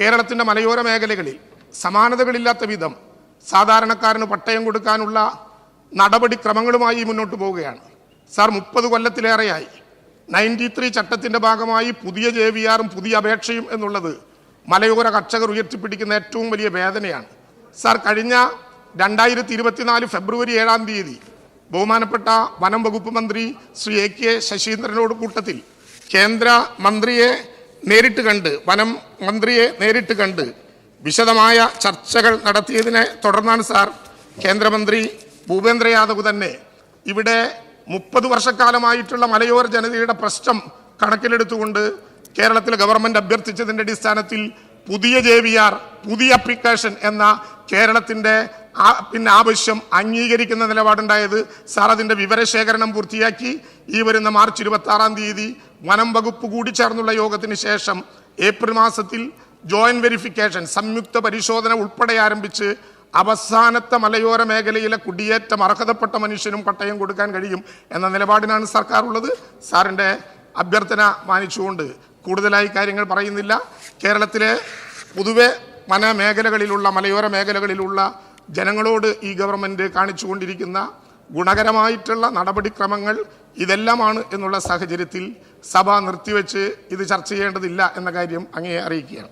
കേരളത്തിൻ്റെ മലയോര മേഖലകളിൽ സമാനതകളില്ലാത്ത വിധം സാധാരണക്കാരന് പട്ടയം കൊടുക്കാനുള്ള നടപടിക്രമങ്ങളുമായി മുന്നോട്ട് പോവുകയാണ്. സാർ, 30 കൊല്ലത്തിലേറെയായി 93 ചട്ടത്തിൻ്റെ ഭാഗമായി പുതിയ JVR പുതിയ അപേക്ഷയും എന്നുള്ളത് മലയോര കർഷകർ ഉയർത്തിപ്പിടിക്കുന്ന ഏറ്റവും വലിയ വേദനയാണ്. സാർ, കഴിഞ്ഞ 2024 ഫെബ്രുവരി 7-ാം തീയതി ബഹുമാനപ്പെട്ട വനം വകുപ്പ് മന്ത്രി ശ്രീ AK ശശീന്ദ്രനോട് കൂട്ടത്തിൽ കേന്ദ്ര മന്ത്രിയെ നേരിട്ട് കണ്ട് വനം മന്ത്രിയെ നേരിട്ട് കണ്ട് വിശദമായ ചർച്ചകൾ നടത്തിയതിനെ തുടർന്നാണ് സാർ കേന്ദ്രമന്ത്രി ഭൂപേന്ദ്ര യാദവ് തന്നെ ഇവിടെ 30 വർഷക്കാലമായിട്ടുള്ള മലയോര ജനതയുടെ പ്രശ്നം കണക്കിലെടുത്തുകൊണ്ട് കേരളത്തിലെ ഗവൺമെൻറ് അഭ്യർത്ഥിച്ചതിൻ്റെ അടിസ്ഥാനത്തിൽ പുതിയ JVR പുതിയ അപ്ലിക്കേഷൻ എന്ന കേരളത്തിൻ്റെ ആവശ്യം അംഗീകരിക്കുന്ന നിലപാടുണ്ടായത്. സാർ, അതിൻ്റെ വിവരശേഖരണം പൂർത്തിയാക്കി ഈ വരുന്ന മാർച്ച് 26-ാം തീയതി വനം വകുപ്പ് കൂടി ചേർന്നുള്ള യോഗത്തിന് ശേഷം ഏപ്രിൽ മാസത്തിൽ ജോയിന്റ് വെരിഫിക്കേഷൻ സംയുക്ത പരിശോധന ഉൾപ്പെടെ ആരംഭിച്ച് അവസാനത്തെ മലയോര മേഖലയിലെ കുടിയേറ്റം അർഹതപ്പെട്ട മനുഷ്യനും പട്ടയം കൊടുക്കാൻ കഴിയും എന്ന നിലപാടിനാണ് സർക്കാർ ഉള്ളത്. സാറിൻ്റെ അഭ്യർത്ഥന മാനിച്ചുകൊണ്ട് കൂടുതലായി കാര്യങ്ങൾ പറയുന്നില്ല. കേരളത്തിലെ പൊതുവെ വനമേഖലകളിലുള്ള മലയോര മേഖലകളിലുള്ള ജനങ്ങളോട് ഈ ഗവൺമെൻറ് കാണിച്ചുകൊണ്ടിരിക്കുന്ന ഗുണകരമായിട്ടുള്ള നടപടിക്രമങ്ങൾ ഇതെല്ലാമാണ് എന്നുള്ള സാഹചര്യത്തിൽ സഭ നിർത്തിവെച്ച് ഇത് ചർച്ച ചെയ്യേണ്ടതില്ല എന്ന കാര്യം അങ്ങയെ അറിയിക്കുകയാണ്.